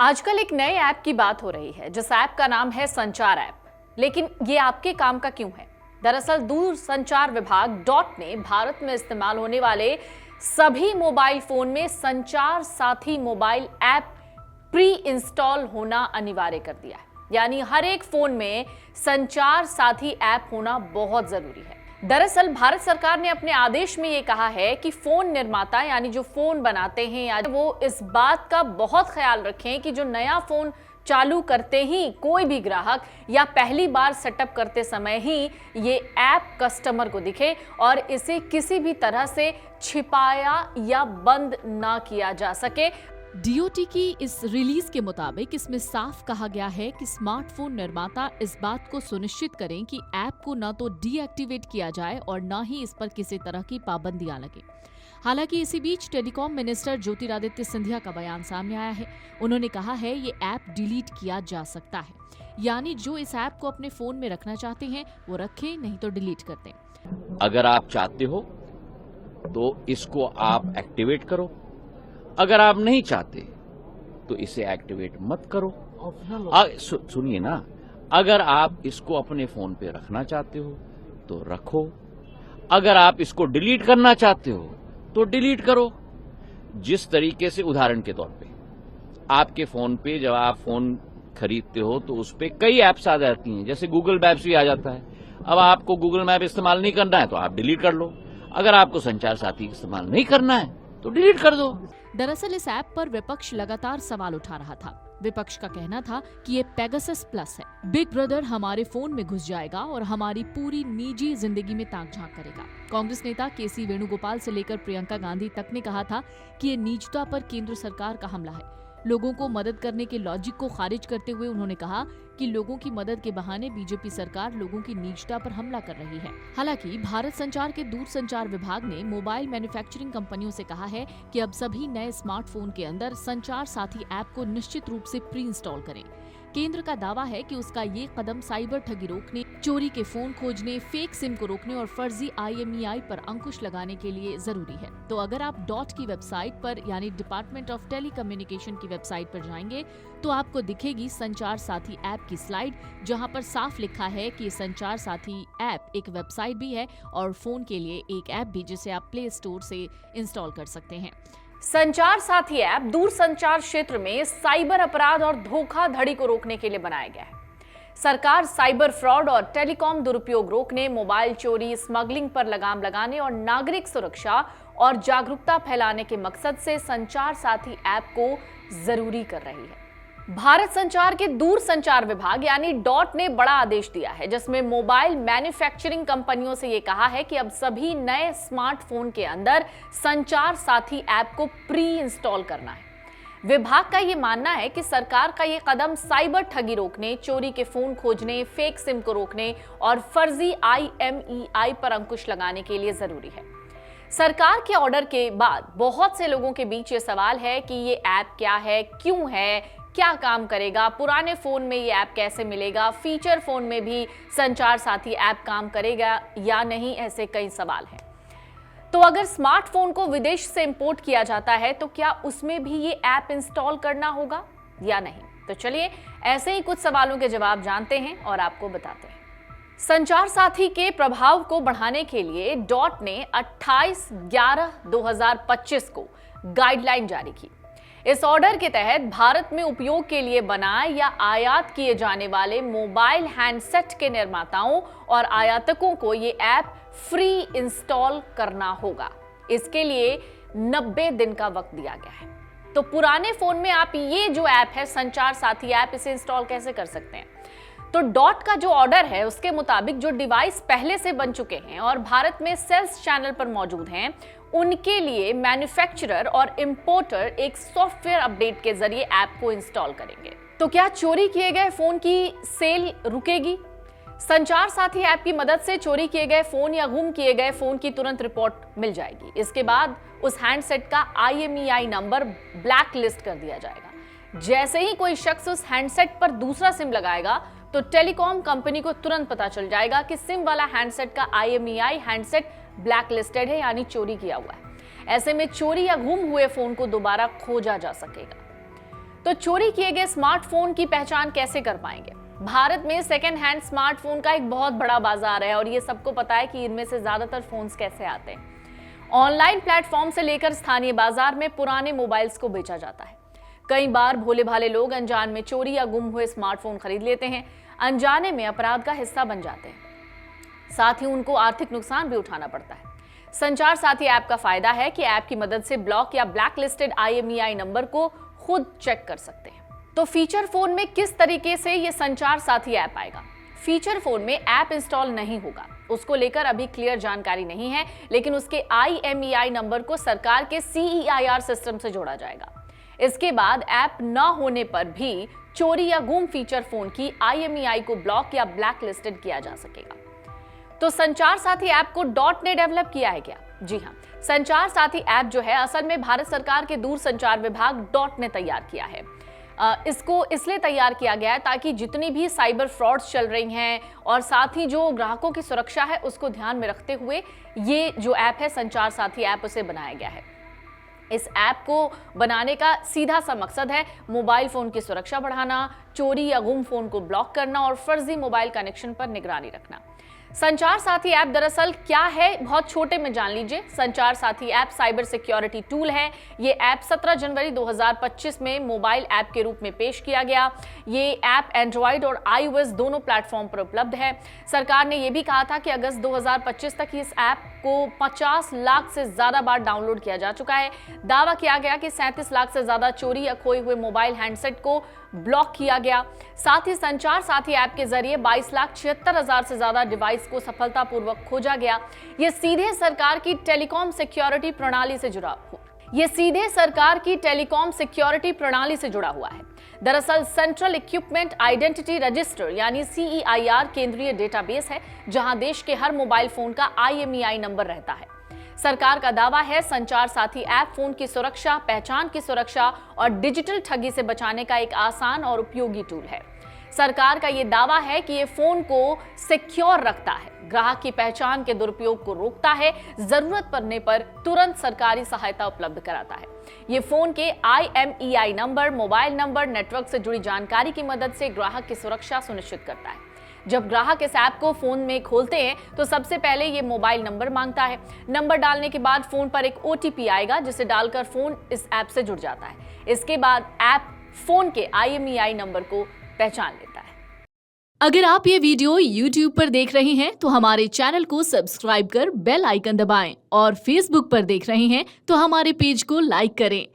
आजकल एक नए ऐप की बात हो रही है जिस ऐप का नाम है संचार ऐप। लेकिन ये आपके काम का क्यों है? दरअसल दूरसंचार विभाग डॉट ने भारत में इस्तेमाल होने वाले सभी मोबाइल फोन में संचार साथी मोबाइल ऐप प्री इंस्टॉल होना अनिवार्य कर दिया है। यानी हर एक फोन में संचार साथी ऐप होना बहुत जरूरी है। दरअसल भारत सरकार ने अपने आदेश में ये कहा है कि फोन निर्माता यानी जो फोन बनाते हैं या वो इस बात का बहुत ख्याल रखें कि जो नया फोन चालू करते ही कोई भी ग्राहक या पहली बार सेटअप करते समय ही ये ऐप कस्टमर को दिखे और इसे किसी भी तरह से छिपाया या बंद ना किया जा सके। डीओटी की इस रिलीज के मुताबिक इसमें साफ कहा गया है कि स्मार्टफोन निर्माता इस बात को सुनिश्चित करें कि ऐप को न तो डीएक्टिवेट किया जाए और न ही इस पर किसी तरह की पाबंदियां लगे। हालांकि इसी बीच टेलीकॉम मिनिस्टर ज्योतिरादित्य सिंधिया का बयान सामने आया है। उन्होंने कहा है ये ऐप डिलीट किया जा सकता है, यानी जो इस ऐप को अपने फोन में रखना चाहते हैं वो रखें, नहीं तो डिलीट कर दें। अगर आप चाहते हो तो इसको आप एक्टिवेट करो, अगर आप नहीं चाहते तो इसे एक्टिवेट मत करो। सुनिए ना, अगर आप इसको अपने फोन पे रखना चाहते हो तो रखो, अगर आप इसको डिलीट करना चाहते हो तो डिलीट करो। जिस तरीके से उदाहरण के तौर पे आपके फोन पे जब आप फोन खरीदते हो तो उस पे कई ऐप्स आ जाती हैं, जैसे गूगल मैप्स भी आ जाता है। अब आपको गूगल मैप इस्तेमाल नहीं करना है तो आप डिलीट कर लो, अगर आपको संचार साथी इस्तेमाल नहीं करना है तो डिलीट कर दो। दरअसल इस ऐप पर विपक्ष लगातार सवाल उठा रहा था। विपक्ष का कहना था कि ये पेगासस प्लस है, बिग ब्रदर हमारे फोन में घुस जाएगा और हमारी पूरी निजी जिंदगी में ताक झांक करेगा। कांग्रेस नेता केसी वेणुगोपाल से लेकर प्रियंका गांधी तक ने कहा था कि ये निजता पर केंद्र सरकार का हमला है। लोगों को मदद करने के लॉजिक को खारिज करते हुए उन्होंने कहा कि लोगों की मदद के बहाने बीजेपी सरकार लोगों की निजता पर हमला कर रही है। हालांकि भारत संचार के दूरसंचार विभाग ने मोबाइल मैन्युफैक्चरिंग कंपनियों से कहा है कि अब सभी नए स्मार्टफोन के अंदर संचार साथी ऐप को निश्चित रूप से प्री इंस्टॉल करें। केंद्र का दावा है कि उसका ये कदम साइबर ठगी रोकने, चोरी के फोन खोजने, फेक सिम को रोकने और फर्जी IMEI पर अंकुश लगाने के लिए जरूरी है। तो अगर आप डॉट की वेबसाइट पर यानी डिपार्टमेंट ऑफ टेलीकम्युनिकेशन की वेबसाइट पर जाएंगे तो आपको दिखेगी संचार साथी ऐप की स्लाइड, जहां पर साफ लिखा है कि संचार साथी ऐप एक वेबसाइट भी है और फोन के लिए एक ऐप भी, जिसे आप प्ले स्टोर से इंस्टॉल कर सकते हैं। संचार साथी ऐप दूरसंचार क्षेत्र में साइबर अपराध और धोखाधड़ी को रोकने के लिए बनाया गया है। सरकार साइबर फ्रॉड और टेलीकॉम दुरुपयोग रोकने, मोबाइल चोरी, स्मगलिंग पर लगाम लगाने और नागरिक सुरक्षा और जागरूकता फैलाने के मकसद से संचार साथी ऐप को जरूरी कर रही है। भारत संचार के दूरसंचार विभाग यानी डॉट ने बड़ा आदेश दिया है, जिसमें मोबाइल मैन्युफैक्चरिंग कंपनियों से यह कहा है कि अब सभी नए स्मार्टफोन के अंदर संचार साथी ऐप को प्री इंस्टॉल करना है। विभाग का यह मानना है कि सरकार का यह कदम साइबर ठगी रोकने, चोरी के फोन खोजने, फेक सिम को रोकने और फर्जी IMEI पर अंकुश लगाने के लिए जरूरी है। सरकार के ऑर्डर के बाद बहुत से लोगों के बीच ये सवाल है कि ये ऐप क्या है, क्यों है, क्या काम करेगा, पुराने फोन में ये ऐप कैसे मिलेगा, फीचर फोन में भी संचार साथी ऐप काम करेगा या नहीं, ऐसे कई सवाल हैं। तो अगर स्मार्टफोन को विदेश से इंपोर्ट किया जाता है तो क्या उसमें भी ये ऐप इंस्टॉल करना होगा या नहीं? तो चलिए ऐसे ही कुछ सवालों के जवाब जानते हैं और आपको बताते हैं। संचार साथी के प्रभाव को बढ़ाने के लिए डॉट ने 28/11/2025 को गाइडलाइन जारी की। इस ऑर्डर के तहत भारत में उपयोग के लिए बनाए या आयात किए जाने वाले मोबाइल हैंडसेट के निर्माताओं और आयातकों को ये ऐप फ्री इंस्टॉल करना होगा। इसके लिए 90 दिन का वक्त दिया गया है। तो पुराने फोन में आप ये जो ऐप है संचार साथी ऐप, इसे इंस्टॉल कैसे कर सकते हैं? तो डॉट का जो ऑर्डर है उसके मुताबिक जो डिवाइस पहले से बन चुके हैं और भारत में सेल्स चैनल पर मौजूद हैं, उनके लिए मैन्युफैक्चरर और इंपोर्टर एक सॉफ्टवेयर अपडेट के जरिए ऐप को इंस्टॉल करेंगे। तो क्या चोरी किए गए फोन की सेल रुकेगी? संचार साथी ऐप की मदद से चोरी किए गए फोन या गुम किए गए फोन की तुरंत रिपोर्ट मिल जाएगी। इसके बाद उस हैंडसेट का IMEI नंबर ब्लैक लिस्ट कर दिया जाएगा। जैसे ही कोई शख्स उस हैंडसेट पर दूसरा सिम लगाएगा तो टेलीकॉम कंपनी को तुरंत पता चल जाएगा कि सिम वाला हैंडसेट का IMEI हैंडसेट ब्लैक लिस्टेड है, यानी चोरी किया हुआ है। ऐसे में चोरी या गुम हुए फोन को दोबारा खोजा जा सकेगा। तो चोरी किए गए स्मार्टफोन की पहचान कैसे कर पाएंगे? भारत में सेकेंड हैंड स्मार्टफोन का एक बहुत बड़ा बाजार है और ये सबको पता है कि इनमें से ज्यादातर फोन्स कैसे आते हैं। ऑनलाइन प्लेटफॉर्म से लेकर स्थानीय बाजार में पुराने मोबाइल्स को बेचा जाता है। कई बार भोले भाले लोग अनजान में चोरी या गुम हुए स्मार्टफोन खरीद लेते हैं, अनजाने में अपराध का हिस्सा बन जाते हैं, साथ ही उनको आर्थिक नुकसान भी उठाना पड़ता है। संचार साथी ऐप का फायदा है कि ऐप की मदद से ब्लॉक या ब्लैक लिस्टेड IMEI नंबर को खुद चेक कर सकते हैं। तो फीचर फोन में किस तरीके से ये संचार साथी ऐप आएगा? फीचर फोन में ऐप इंस्टॉल नहीं होगा, उसको लेकर अभी क्लियर जानकारी नहीं है, लेकिन उसके IMEI नंबर को सरकार के CEIR सिस्टम से जोड़ा जाएगा। इसके बाद ऐप न होने पर भी चोरी या गुम फीचर फोन की IMEI को ब्लॉक या ब्लैक लिस्टेड किया जा सकेगा। तो संचार साथी ऐप को .NET डेवलप किया है क्या? जी हाँ, संचार साथी ऐप जो है असल में भारत सरकार के दूरसंचार विभाग .NET तैयार किया है। इसको इसलिए तैयार किया गया है ताकि जितनी भी साइबर फ्रॉड्स चल रही हैं और साथ ही जो ग्राहकों की सुरक्षा है उसको ध्यान में रखते हुए ये जो ऐप है संचार साथी ऐप उसे बनाया गया है। इस ऐप को बनाने का सीधा सा मकसद है मोबाइल फोन की सुरक्षा बढ़ाना, चोरी या गुम फोन को ब्लॉक करना और फर्जी मोबाइल कनेक्शन पर निगरानी रखना। संचार साथी ऐप दरअसल क्या है, बहुत छोटे में जान लीजिए। संचार साथी ऐप साइबर सिक्योरिटी टूल है। ये ऐप 17 जनवरी 2025 में मोबाइल ऐप के रूप में पेश किया गया। ये ऐप एंड्रॉइड और iOS दोनों प्लेटफॉर्म पर उपलब्ध है। सरकार ने यह भी कहा था कि अगस्त 2025 तक इस ऐप को 50 लाख से ज्यादा बार डाउनलोड किया जा चुका है। दावा किया गया कि 37 लाख से ज्यादा चोरी या खोए हुए मोबाइल हैंडसेट को ब्लॉक किया गया। साथ ही संचार साथी ऐप के जरिए 22,76,000 से ज्यादा डिवाइस को सफलतापूर्वक खोजा गया। ये सीधे सरकार की टेलीकॉम सिक्योरिटी प्रणाली से जुड़ा हुआ है। दरअसल सेंट्रल इक्विपमेंट आइडेंटिटी रजिस्टर यानी CEIR केंद्रीय डेटाबेस है जहां देश के हर मोबाइल फोन का IMEI नंबर रहता है। सरकार का दावा है संचार साथी ऐप फोन की सुरक्षा, पहचान की सुरक्षा और डिजिटल ठगी से बचाने का एक आसान और उपयोगी टूल है। सरकार का ये दावा है कि ये फोन को सिक्योर रखता है, ग्राहक की पहचान के दुरुपयोग को रोकता है, जरूरत पड़ने पर तुरंत सरकारी सहायता उपलब्ध कराता है। ये फोन के IMEI number, mobile number, network से जुड़ी जानकारी की मदद से ग्राहक की सुरक्षा सुनिश्चित करता है। जब ग्राहक इस ऐप को फोन में खोलते हैं तो सबसे पहले ये मोबाइल नंबर मांगता है। नंबर डालने के बाद फोन पर एक OTP आएगा जिसे डालकर फोन इस ऐप से जुड़ जाता है। इसके बाद ऐप फोन के IMEI नंबर को पहचान लेता है। अगर आप ये वीडियो YouTube पर देख रहे हैं तो हमारे चैनल को सब्सक्राइब कर बेल आइकन दबाएं और Facebook पर देख रहे हैं तो हमारे पेज को लाइक करें।